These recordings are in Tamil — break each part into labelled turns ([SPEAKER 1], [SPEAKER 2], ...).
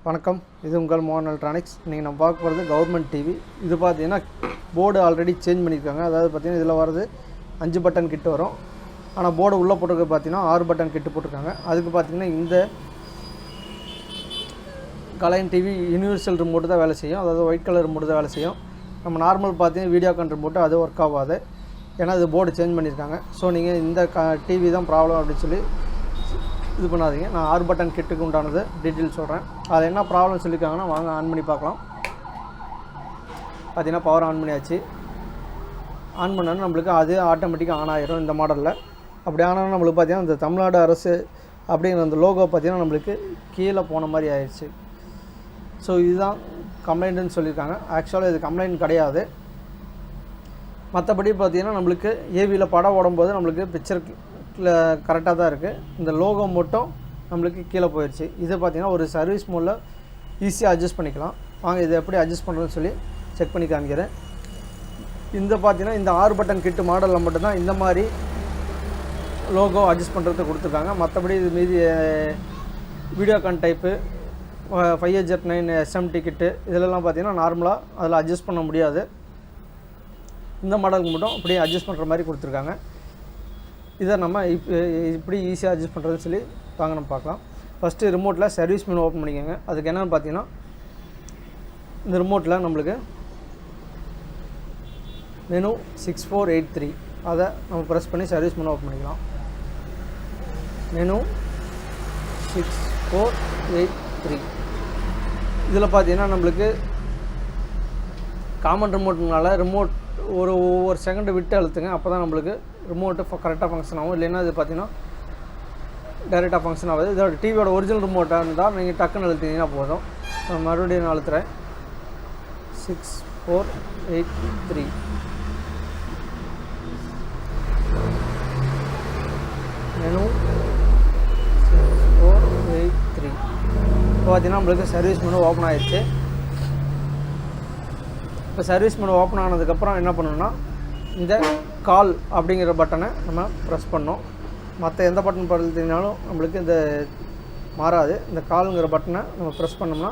[SPEAKER 1] வணக்கம், இது உங்கள் mohanelectronics. நீங்கள் நம்ம பார்க்க போகிறது கவர்மெண்ட் டிவி. இது பார்த்தீங்கன்னா போர்டு ஆல்ரெடி சேஞ்ச் பண்ணியிருக்காங்க. அதாவது பார்த்தீங்கன்னா இதில் வரது 5 பட்டன் கிட்ட வரும். ஆனால் போர்டு உள்ளே போட்டுருக்க பார்த்தீங்கன்னா 6 பட்டன் கிட்ட போட்டிருக்காங்க. அதுக்கு பார்த்தீங்கன்னா இந்த கலைன் டிவி யூனிவர்சல் ரிமோட்டு தான் வேலை செய்யும். அதாவது ஒயிட் கலர் ரிமோட்டு தான் வேலை செய்யும். நம்ம நார்மல் பார்த்தீங்கன்னா வீடியோ கான் ரிமோட்டு அது ஒர்க் ஆகாது. ஏன்னா அது போர்டு சேஞ்ச் பண்ணியிருக்காங்க. ஸோ நீங்கள் இந்த டிவி தான் ப்ராப்ளம் அப்படின்னு சொல்லி இது பண்ணாதீங்க. நான் 6 பட்டன் கிட்டுக்கு உண்டானது டீட்டெயில் சொல்கிறேன். அதில் என்ன ப்ராப்ளம் சொல்லியிருக்காங்கன்னா வாங்க ஆன் பண்ணி பார்க்கலாம். பார்த்தீங்கன்னா பவர் ஆன் பண்ணியாச்சு. ஆன் பண்ணாலும் நம்மளுக்கு அது ஆட்டோமேட்டிக்காக ஆன் ஆகிடும். இந்த மாடலில் அப்படி ஆனாலும் நம்மளுக்கு பார்த்தீங்கன்னா இந்த தமிழ்நாடு அரசு அப்படிங்கிற அந்த லோகோ பார்த்தீங்கன்னா நம்மளுக்கு கீழே போன மாதிரி ஆயிடுச்சு. ஸோ இதுதான் கம்ப்ளைண்ட்டுன்னு சொல்லியிருக்காங்க. ஆக்சுவலாக இது கம்ப்ளைண்ட் கிடையாது. மற்றபடி பார்த்தீங்கன்னா நம்மளுக்கு ஏவியில் படம் ஓடும்போது நம்மளுக்கு பிக்சர் கரெக்டாக தான் இருக்குது. இந்த லோகோ மட்டும் நம்மளுக்கு கீழே போயிடுச்சு. இதை பார்த்தீங்கன்னா ஒரு சர்வீஸ் மோடில் ஈஸியாக அட்ஜஸ்ட் பண்ணிக்கலாம். வாங்க இதை எப்படி அட்ஜஸ்ட் பண்ணுறதுன்னு சொல்லி செக் பண்ணி காமிக்கிறேன். இந்த பார்த்தீங்கன்னா இந்த 6 பட்டன் கிட்டு மாடலில் மட்டும்தான் இந்த மாதிரி லோகோ அட்ஜஸ்ட் பண்ணுறதுக்கு கொடுத்துருக்காங்க. மற்றபடி இது மீதி வீடியோ கான் டைப்பு 5Z9 SMT கிட்டு இதிலெல்லாம் பார்த்தீங்கன்னா நார்மலாக அதில் அட்ஜஸ்ட் பண்ண முடியாது. இந்த மாடலுக்கு மட்டும் அப்படியே அட்ஜஸ்ட் பண்ணுற மாதிரி கொடுத்துருக்காங்க. இதை நம்ம இப்படி ஈஸியாக அட்ஜஸ்ட் பண்ணுறதுன்னு சொல்லி வாங்க நம்ம பார்க்கலாம். ஃபஸ்ட்டு ரிமோட்டில் சர்வீஸ் மெனு ஓப்பன் பண்ணிக்கோங்க. அதுக்கு என்னென்னு பார்த்தீங்கன்னா இந்த ரிமோட்டில் நம்மளுக்கு மெனு 6483 அதை நம்ம ப்ரெஸ் பண்ணி சர்வீஸ் மெனு ஓப்பன் பண்ணிக்கலாம். மெனு 6483 இதில் பார்த்தீங்கன்னா நம்மளுக்கு காமன் ரிமோட்னால ரிமோட் ஒவ்வொரு செகண்டு விட்டு அழுத்துங்க. அப்போ தான் நம்மளுக்கு ரிமோட்டு கரெக்டாக ஃபங்க்ஷன் ஆகும். இல்லைன்னா இது பார்த்தீங்கன்னா டைரெக்டாக ஃபங்க்ஷன் ஆகுது. இதோட டிவியோட ஒரிஜினல் ரிமோட்டாக இருந்தால் நீங்கள் டக்குன்னு அழுத்திங்கன்னா போதும். மறுபடியும் நான் அழுத்துறேன். 6483 மெனு 6483 இப்போ பார்த்தீங்கன்னா நம்மளுக்கு சர்வீஸ் மெனு ஓப்பன் ஆகிடுச்சு. இப்போ சர்வீஸ் மெனு ஓப்பன் ஆனதுக்கப்புறம் என்ன பண்ணணும்னா இந்த கால் அப்படிங்கிற பட்டனை நம்ம ப்ரெஸ் பண்ணோம். மற்ற எந்த பட்டன் படுத்தினாலும் நம்மளுக்கு இந்த மாறாது. இந்த காலுங்கிற பட்டனை நம்ம ப்ரெஸ் பண்ணோம்னா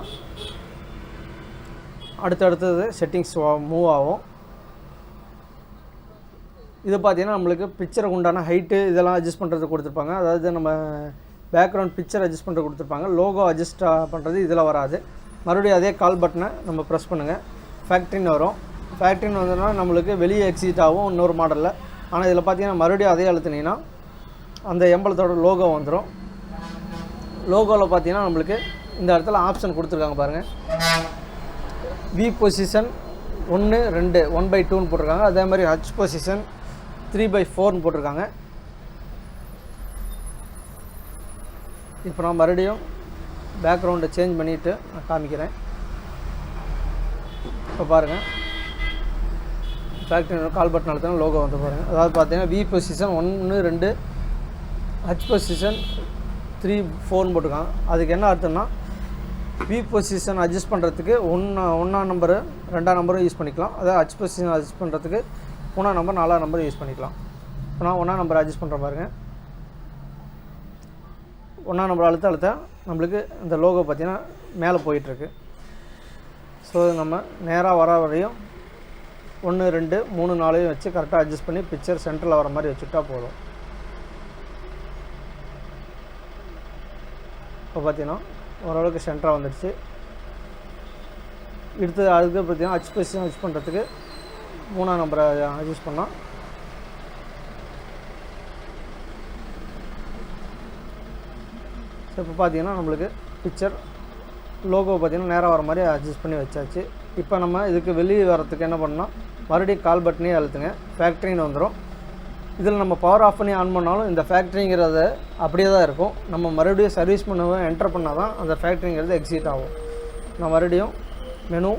[SPEAKER 1] அடுத்தடுத்தது செட்டிங்ஸ் மூவ் ஆகும். இது பார்த்திங்கன்னா நம்மளுக்கு பிக்சருக்கு உண்டான ஹைட்டு இதெல்லாம் அட்ஜஸ்ட் பண்ணுறது கொடுத்துருப்பாங்க. அதாவது நம்ம பேக்ரவுண்ட் பிக்சர் அட்ஜஸ்ட் பண்ணுறது கொடுத்துருப்பாங்க. லோகோ அட்ஜஸ்ட் பண்ணுறது இதில் வராது. மறுபடியும் அதே கால் பட்டனை நம்ம ப்ரெஸ் பண்ணுங்கள். ஃபேக்ட்ரின்னு வரும். ஃபேக்ட்ரின்னு வந்தோன்னா நம்மளுக்கு வெளியே எக்ஸிட் ஆகும் இன்னொரு மாடலில். ஆனால் இதில் பார்த்தீங்கன்னா மறுபடியும் அதே அழுத்தினீங்கன்னா அந்த எம்பளத்தோட லோகோ வந்துடும். லோகோவில் பார்த்தீங்கன்னா நம்மளுக்கு இந்த இடத்துல ஆப்ஷன் கொடுத்துருக்காங்க பாருங்கள். வி பொசிஷன் 1, 2 1/2ன்னு போட்டிருக்காங்க. அதே மாதிரி ஹச் பொசிஷன் 3/4ன்னு போட்டிருக்காங்க. இப்போ நான் மறுபடியும் பேக்ரவுண்டை சேஞ்ச் பண்ணிவிட்டு நான் காமிக்கிறேன். இப்போ பாருங்கள் ஃபேக்ட்ரி கால் பட்டன் அழுத்தினா லோகோ வந்து பாருங்கள். அதாவது பார்த்தீங்கன்னா வி பொசிஷன் 1, 2 ஹச் பொசிஷன் 3, 4ன்னு போட்டிருக்காங்க. அதுக்கு என்ன அர்த்தம்னா வி பொசிஷன் அட்ஜஸ்ட் பண்ணுறதுக்கு 1ஆம் நம்பரு 2ஆம் நம்பரும் யூஸ் பண்ணிக்கலாம். அதாவது ஹச் பொசிஷன் அட்ஜஸ்ட் பண்ணுறதுக்கு 3ஆம் நம்பர் 4ஆம் நம்பர் யூஸ் பண்ணிக்கலாம். இப்போ நான் 1ஆம் நம்பர் அட்ஜஸ்ட் பண்ணுற பாருங்கள். 1ஆம் நம்பர் அழுத்த நம்மளுக்கு இந்த லோகோ பார்த்திங்கன்னா மேலே போயிட்டுருக்கு. ஸோ நம்ம நேராக வர வரையும் 1, 2, 3, 4 வச்சு கரெக்டாக அட்ஜஸ்ட் பண்ணி பிக்சர் சென்டரில் வர மாதிரி வச்சுட்டா போதும். இப்போ பார்த்தீங்கன்னா ஓரளவுக்கு சென்டராக வந்துடுச்சு. அடுத்து பார்த்தீங்கன்னா ஹச் பொசிஷன் அட்ஜஸ்ட் பண்ணுறதுக்கு 3ஆம் நம்பரை அட்ஜஸ்ட் பண்ணால் ஸோ இப்போ பார்த்தீங்கன்னா நம்மளுக்கு பிக்சர் லோகோ பார்த்திங்கன்னா நேராக வர மாதிரி அட்ஜஸ்ட் பண்ணி வச்சாச்சு. இப்போ நம்ம இதுக்கு வெளியே வரத்துக்கு என்ன பண்ணால் மறுபடியும் கால் பட்டனே அழுத்துங்க. ஃபேக்ட்ரின்னு வந்துடும். இதில் நம்ம பவர் ஆஃப் பண்ணி ஆன் பண்ணாலும் இந்த ஃபேக்ட்ரிங்கிறத அப்படியே தான் இருக்கும். நம்ம மறுபடியும் சர்வீஸ் மெனுவை என்டர் பண்ணால் தான் அந்த ஃபேக்ட்ரிங்கிறது எக்ஸிட் ஆகும். நான் மறுபடியும் மெனு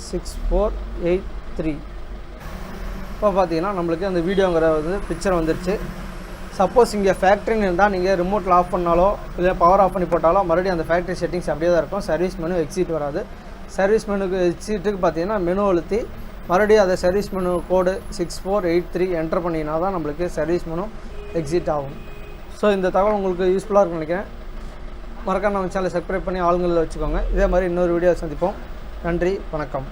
[SPEAKER 1] 6483 இப்போ பார்த்தீங்கன்னா நம்மளுக்கு அந்த வீடியோங்கிற பிக்சர் வந்துடுச்சு. சப்போஸ் இங்கே ஃபேக்ட்ரின்னு இருந்தால் நீங்கள் ரிமோட்டில் ஆஃப் பண்ணாலோ இல்லை பவர் ஆஃப் பண்ணி போட்டாலோ மறுபடியும் அந்த ஃபேக்ட்ரி செட்டிங்ஸ் அப்படியே தான் இருக்கும். சர்வீஸ் மெனு எக்ஸிட் வராது. சர்வீஸ் மெனுக்கு எக்ஸிட்டுக்கு பார்த்தீங்கன்னா மெனு அழுத்தி மறுபடியும் அதை சர்வீஸ் மெனு கோடு 6483 என்டர் பண்ணினா தான் நம்மளுக்கு சர்வீஸ் மெனு எக்ஸிட் ஆகும். ஸோ இந்த தகவல் உங்களுக்கு யூஸ்ஃபுல்லாக இருக்குன்னு நினைக்கிறேன். மறக்காம நம்ம சேனலை சப்ஸ்கிரைப் பண்ணி ஆளுங்களில் வச்சுக்கோங்க. இதே மாதிரி இன்னொரு வீடியோ சந்திப்போம். நன்றி, வணக்கம்.